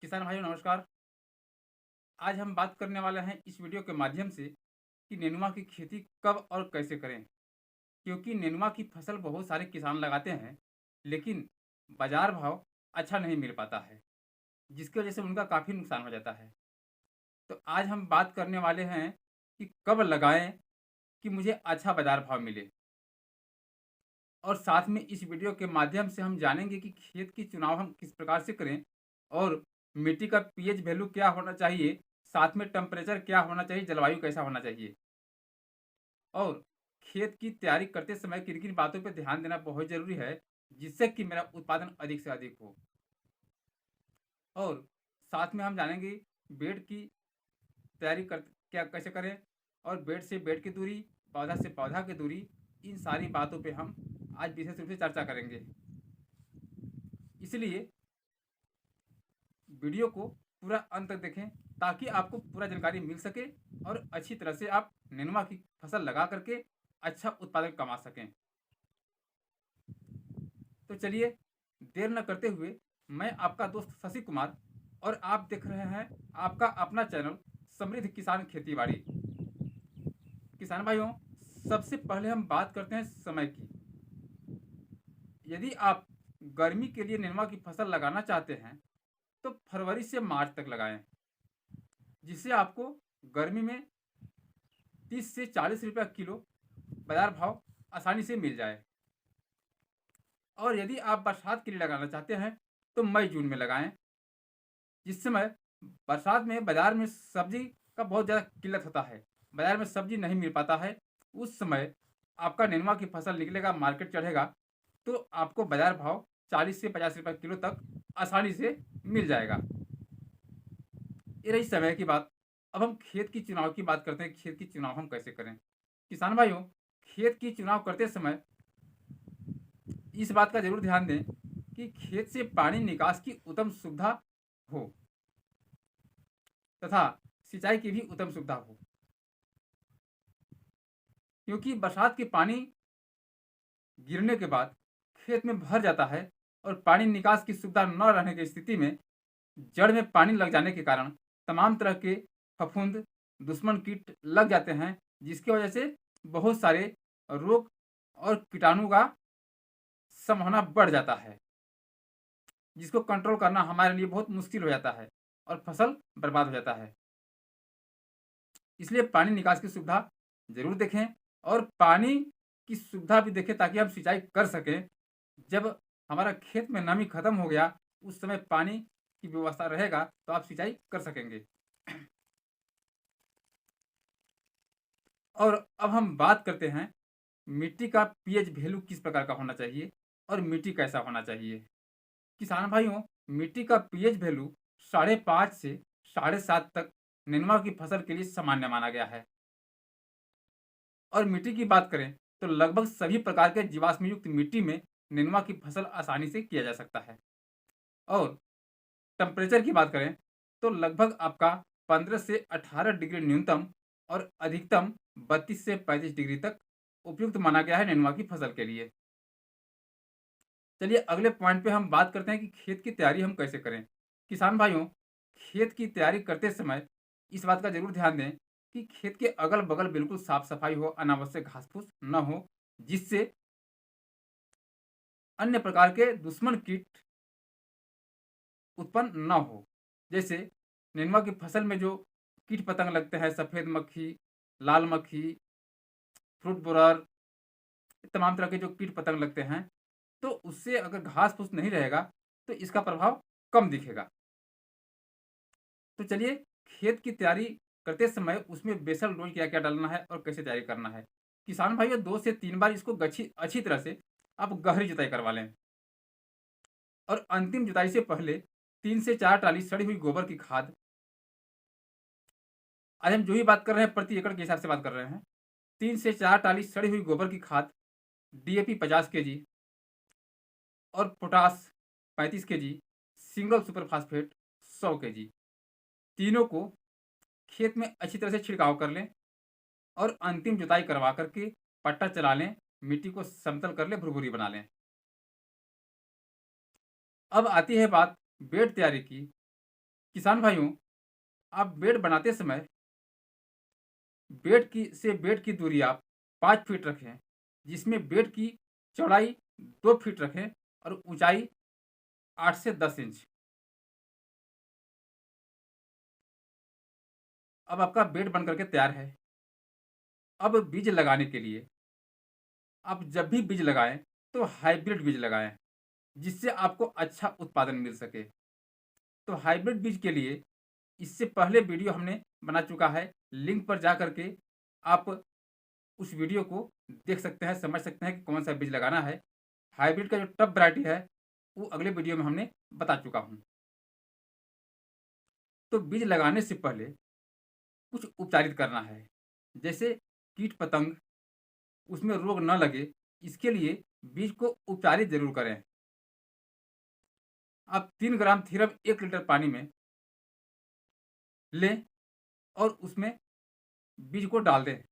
किसान भाइयों नमस्कार। आज हम बात करने वाले हैं इस वीडियो के माध्यम से कि नेनुआ की खेती कब और कैसे करें। क्योंकि नेनुआ की फसल बहुत सारे किसान लगाते हैं, लेकिन बाजार भाव अच्छा नहीं मिल पाता है, जिसकी वजह से उनका काफ़ी नुकसान हो जाता है। तो आज हम बात करने वाले हैं कि कब लगाएं कि मुझे अच्छा बाजार भाव मिले। और साथ में इस वीडियो के माध्यम से हम जानेंगे कि खेत की चुनाव हम किस प्रकार से करें और मिट्टी का पीएच वैल्यू क्या होना चाहिए, साथ में टेम्परेचर क्या होना चाहिए, जलवायु कैसा होना चाहिए और खेत की तैयारी करते समय किन-किन बातों पे ध्यान देना बहुत ज़रूरी है, जिससे कि मेरा उत्पादन अधिक से अधिक हो। और साथ में हम जानेंगे बेड की तैयारी कर क्या कैसे करें और बेड से बेड की दूरी, पौधा से पौधा की दूरी, इन सारी बातों पे हम आज विशेष रूप से चर्चा करेंगे। इसलिए वीडियो को पूरा अंत तक देखें ताकि आपको पूरा जानकारी मिल सके और अच्छी तरह से आप नेनुआ की फसल लगा करके अच्छा उत्पादन कमा सकें। तो चलिए देर न करते हुए मैं आपका दोस्त शशि कुमार और आप देख रहे हैं आपका अपना चैनल समृद्ध किसान खेतीबाड़ी। किसान भाइयों, सबसे पहले हम बात करते हैं समय की। यदि आप गर्मी के लिए नेनुआ की फसल लगाना चाहते हैं तो फरवरी से मार्च तक लगाएं, जिससे आपको गर्मी में 30 से 40 रुपया किलो बाजार भाव आसानी से मिल जाए। और यदि आप बरसात के लिए लगाना चाहते हैं तो मई जून में लगाएं, जिस समय बरसात में बाजार में सब्जी का बहुत ज़्यादा किल्लत होता है, बाजार में सब्जी नहीं मिल पाता है। उस समय आपका नेनुआ की फसल निकलेगा, मार्केट चढ़ेगा, तो आपको बाजार भाव 40 से 50 रुपये किलो तक आसानी से मिल जाएगा। ये रही समय की बात। अब हम खेत की चुनाव की बात करते हैं। खेत की चुनाव हम कैसे करें। किसान भाइयों, खेत की चुनाव करते समय इस बात का जरूर ध्यान दें कि खेत से पानी निकास की उत्तम सुविधा हो तथा सिंचाई की भी उत्तम सुविधा हो। क्योंकि बरसात के पानी गिरने के बाद खेत में भर जाता है और पानी निकास की सुविधा न रहने की स्थिति में जड़ में पानी लग जाने के कारण तमाम तरह के फफूंद, दुश्मन कीट लग जाते हैं, जिसकी वजह से बहुत सारे रोग और कीटाणु का संभावना बढ़ जाता है, जिसको कंट्रोल करना हमारे लिए बहुत मुश्किल हो जाता है और फसल बर्बाद हो जाता है। इसलिए पानी निकास की सुविधा जरूर देखें और पानी की सुविधा भी देखें ताकि हम सिंचाई कर सकें। जब हमारा खेत में नमी खत्म हो गया, उस समय पानी की व्यवस्था रहेगा तो आप सिंचाई कर सकेंगे। और अब हम बात करते हैं मिट्टी का पीएच वैल्यू किस प्रकार का होना चाहिए और मिट्टी कैसा होना चाहिए। किसान भाइयों, मिट्टी का पीएच वैल्यू 5.5 से 7.5 तक नेनुआ की फसल के लिए सामान्य माना गया है। और मिट्टी की बात करें तो लगभग सभी प्रकार के जीवाश्म युक्त मिट्टी में नेनुआ की फसल आसानी से किया जा सकता है। और टेम्परेचर की बात करें तो लगभग आपका 15 से 18 डिग्री न्यूनतम और अधिकतम 32 से 35 डिग्री तक उपयुक्त माना गया है नेनुआ की फसल के लिए। चलिए अगले पॉइंट पे हम बात करते हैं कि खेत की तैयारी हम कैसे करें। किसान भाइयों, खेत की तैयारी करते समय इस बात का जरूर ध्यान दें कि खेत के अगल बगल बिल्कुल साफ सफाई हो, अनावश्यक घास फूस न हो, जिससे अन्य प्रकार के दुश्मन कीट उत्पन्न न हो। जैसे नेनुआ की फसल में जो कीट पतंग लगते हैं, सफ़ेद मक्खी, लाल मक्खी, फ्रूट बोरर, तमाम तरह के जो कीट पतंग लगते हैं, तो उससे अगर घास फूस नहीं रहेगा तो इसका प्रभाव कम दिखेगा। तो चलिए खेत की तैयारी करते समय उसमें बेसल डोज क्या क्या डालना है और कैसे तैयारी करना है। किसान भाइयों, 2 से 3 बार इसको अच्छी तरह से आप गहरी जुताई करवा लें और अंतिम जुताई से पहले 3 से 4 टाली सड़ी हुई गोबर की खाद। आज हम जो ही बात कर रहे हैं प्रति एकड़ के हिसाब से बात कर रहे हैं। 3 से 4 टाली सड़ी हुई गोबर की खाद, डीएपी 50 kg और potash 35 kg, single super phosphate 100 kg, तीनों को खेत में अच्छी तरह से छिड़काव कर लें और अंतिम जुताई करवा करके पट्टा चला लें, मिट्टी को समतल कर लें, भुरभुरी बना लें। अब आती है बात बेड तैयारी की। किसान भाइयों, आप बेड बनाते समय बेड की दूरी आप 5 फीट रखें, जिसमें बेड की चौड़ाई 2 फीट रखें और ऊंचाई 8 से 10 इंच। अब आपका बेड बन करके तैयार है। अब बीज लगाने के लिए आप जब भी बीज लगाएं तो हाइब्रिड बीज लगाएं, जिससे आपको अच्छा उत्पादन मिल सके। तो हाइब्रिड बीज के लिए इससे पहले वीडियो हमने बना चुका है, लिंक पर जा करके आप उस वीडियो को देख सकते हैं, समझ सकते हैं कि कौन सा बीज लगाना है। हाइब्रिड का जो टब वैरायटी है वो अगले वीडियो में हमने बता चुका हूँ। तो बीज लगाने से पहले कुछ उपचारित करना है, जैसे कीट पतंग उसमें रोग न लगे, इसके लिए बीज को उपचारित जरूर करें। आप 3 ग्राम थीरम 1 लीटर पानी में लें और उसमें बीज को डाल दें।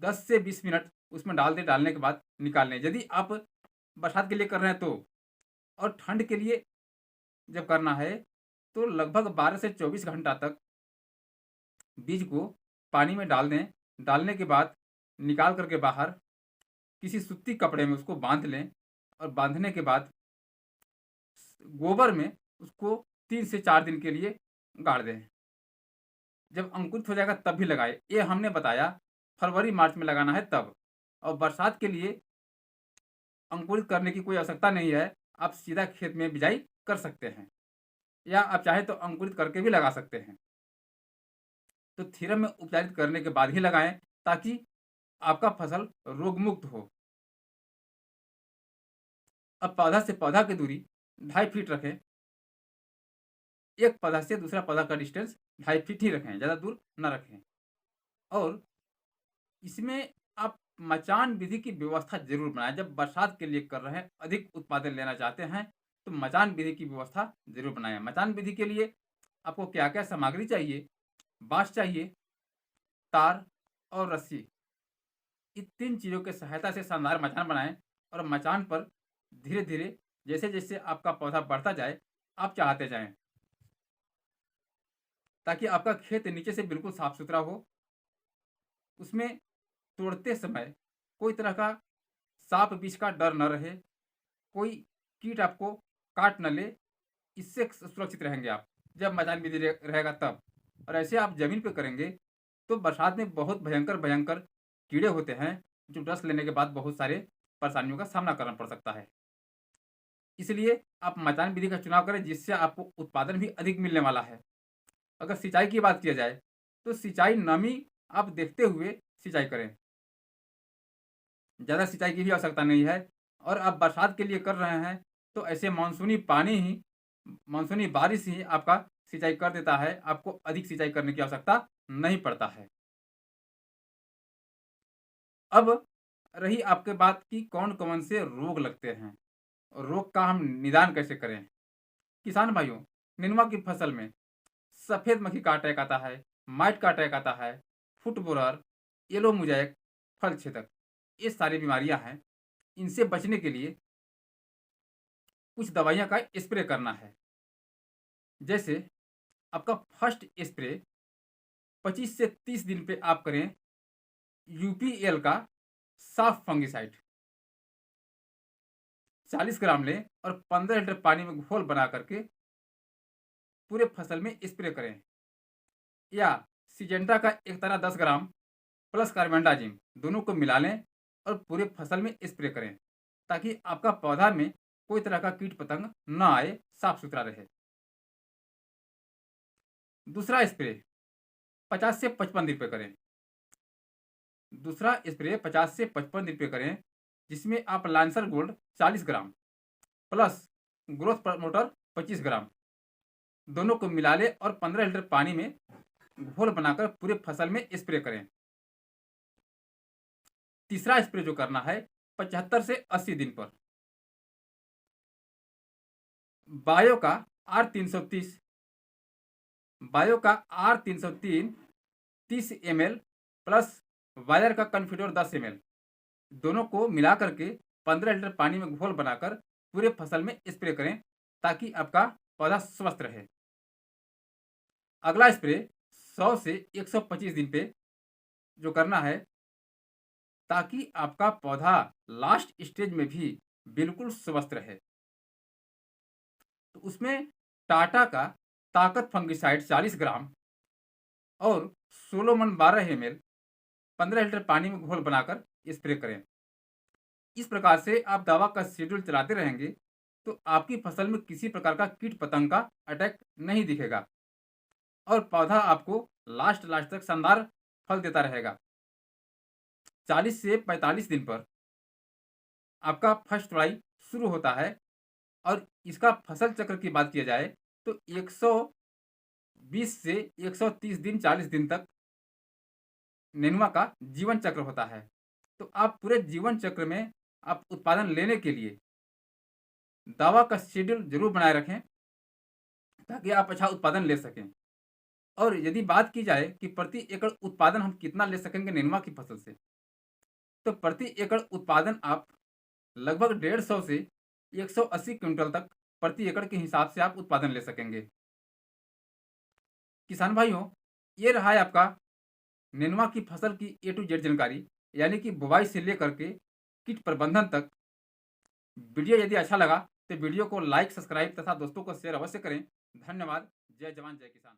10 से 20 मिनट उसमें डाल दें, डालने के बाद निकाल लें। यदि आप बरसात के लिए कर रहे हैं तो, और ठंड के लिए जब करना है तो लगभग 12 से 24 घंटा तक बीज को पानी में डाल दें। डालने के बाद निकाल करके बाहर किसी सूती कपड़े में उसको बांध लें और बांधने के बाद गोबर में उसको 3 से 4 दिन के लिए गाड़ दें। जब अंकुरित हो जाएगा तब भी लगाए, ये हमने बताया फरवरी मार्च में लगाना है तब। और बरसात के लिए अंकुरित करने की कोई आवश्यकता नहीं है, आप सीधा खेत में बिजाई कर सकते हैं, या आप चाहे तो अंकुरित करके भी लगा सकते हैं। तो थीरम में उपचारित करने के बाद ही लगाएं, ताकि आपका फसल रोग मुक्त हो। अब पौधा से पौधा की दूरी 2.5 फीट रखें। एक पौधा से दूसरा पौधा का डिस्टेंस 2.5 फीट ही रखें, ज़्यादा दूर न रखें। और इसमें आप मचान विधि की व्यवस्था जरूर बनाएं। जब बरसात के लिए कर रहे हैं, अधिक उत्पादन लेना चाहते हैं, तो मचान विधि की व्यवस्था जरूर बनाएं। मचान विधि के लिए आपको क्या क्या सामग्री चाहिए? बांस चाहिए, तार और रस्सी। इन 3 चीज़ों की सहायता से शानदार मचान बनाएं। और मचान पर धीरे धीरे जैसे जैसे आपका पौधा बढ़ता जाए, आप चढ़ाते जाएं, ताकि आपका खेत नीचे से बिल्कुल साफ सुथरा हो। उसमें तोड़ते समय कोई तरह का सांप बिछ का डर न रहे, कोई कीट आपको काट न ले, इससे सुरक्षित रहेंगे आप जब मचान विधि रहेगा तब। और ऐसे आप जमीन पे करेंगे तो बरसात में बहुत भयंकर भयंकर कीड़े होते हैं, जो डस लेने के बाद बहुत सारे परेशानियों का सामना करना पड़ सकता है। इसलिए आप मचान विधि का चुनाव करें, जिससे आपको उत्पादन भी अधिक मिलने वाला है। अगर सिंचाई की बात किया जाए तो सिंचाई नमी आप देखते हुए सिंचाई करें, ज़्यादा सिंचाई की भी आवश्यकता नहीं है। और आप बरसात के लिए कर रहे हैं तो ऐसे मानसूनी बारिश ही आपका सिंचाई कर देता है, आपको अधिक सिंचाई करने की आवश्यकता नहीं पड़ता है। अब रही आपके बात की कौन कौन से रोग लगते हैं, रोग का हम निदान कैसे करें। किसान भाइयों, नेनुआ की फसल में सफ़ेद मक्खी का अटैक आता है, माइट का अटैक आता है, फुट बोरर, येलो मोज़ेक, फल छेदक, ये सारी बीमारियां हैं। इनसे बचने के लिए कुछ दवाइयां का स्प्रे करना है। जैसे आपका फर्स्ट स्प्रे 25 से 30 दिन पे आप करें यूपीएल का साफ फंगिसाइड। 40 ग्राम लें और 15 लीटर पानी में घोल बना करके पूरे फसल में स्प्रे करें। या सिजेंटा का एक तना 10 ग्राम प्लस कार्बेंडाजिम दोनों को मिला लें और पूरे फसल में स्प्रे करें, ताकि आपका पौधा में कोई तरह का कीट पतंग न आए, साफ सुथरा रहे। दूसरा स्प्रे 50 से 55 दिन पे करें। दूसरा स्प्रे 50 से 55 दिन पे करें, जिसमें आप lancer gold 40 gram plus growth promoter 25 ग्राम दोनों को मिला लें और 15 लीटर पानी में घोल बनाकर पूरे फसल में स्प्रे करें। तीसरा स्प्रे जो करना है 75 से 80 दिन पर बायो का R330 बायो का R303 30 ml प्लस वायर का कन्फिडोर 10 ml दोनों को मिला करके 15 लीटर पानी में घोल बनाकर पूरे फसल में स्प्रे करें, ताकि आपका पौधा स्वस्थ रहे। अगला स्प्रे 100 से 125 दिन पे जो करना है, ताकि आपका पौधा लास्ट स्टेज में भी बिल्कुल स्वस्थ रहे। तो उसमें टाटा का ताकत फंगिसाइड 40 ग्राम और सोलोमन 12 ml 15 लीटर पानी में घोल बनाकर स्प्रे करें। इस प्रकार से आप दवा का शेड्यूल चलाते रहेंगे तो आपकी फसल में किसी प्रकार का कीट पतंग का अटैक नहीं दिखेगा और पौधा आपको लास्ट लास्ट तक शानदार फल देता रहेगा। 40 से 45 दिन पर आपका फर्स्ट फ्लाई शुरू होता है और इसका फसल चक्र की बात किया जाए तो 120 से 130 दिन 40 दिन तक नेनुआ का जीवन चक्र होता है। तो आप पूरे जीवन चक्र में आप उत्पादन लेने के लिए दवा का शेड्यूल जरूर बनाए रखें ताकि आप अच्छा उत्पादन ले सकें। और यदि बात की जाए कि प्रति एकड़ उत्पादन हम कितना ले सकेंगे नेनुआ की फसल से, तो प्रति एकड़ उत्पादन आप लगभग 150 से 180 क्विंटल तक प्रति एकड़ के हिसाब से आप उत्पादन ले सकेंगे। किसान भाइयों, ये रहा है आपका नेनुआ की फसल की ए टू जेड जानकारी, यानी कि बुवाई से लेकर के कीट प्रबंधन तक। वीडियो यदि अच्छा लगा तो वीडियो को लाइक, सब्सक्राइब तथा दोस्तों को शेयर अवश्य करें। धन्यवाद। जय जवान जय किसान।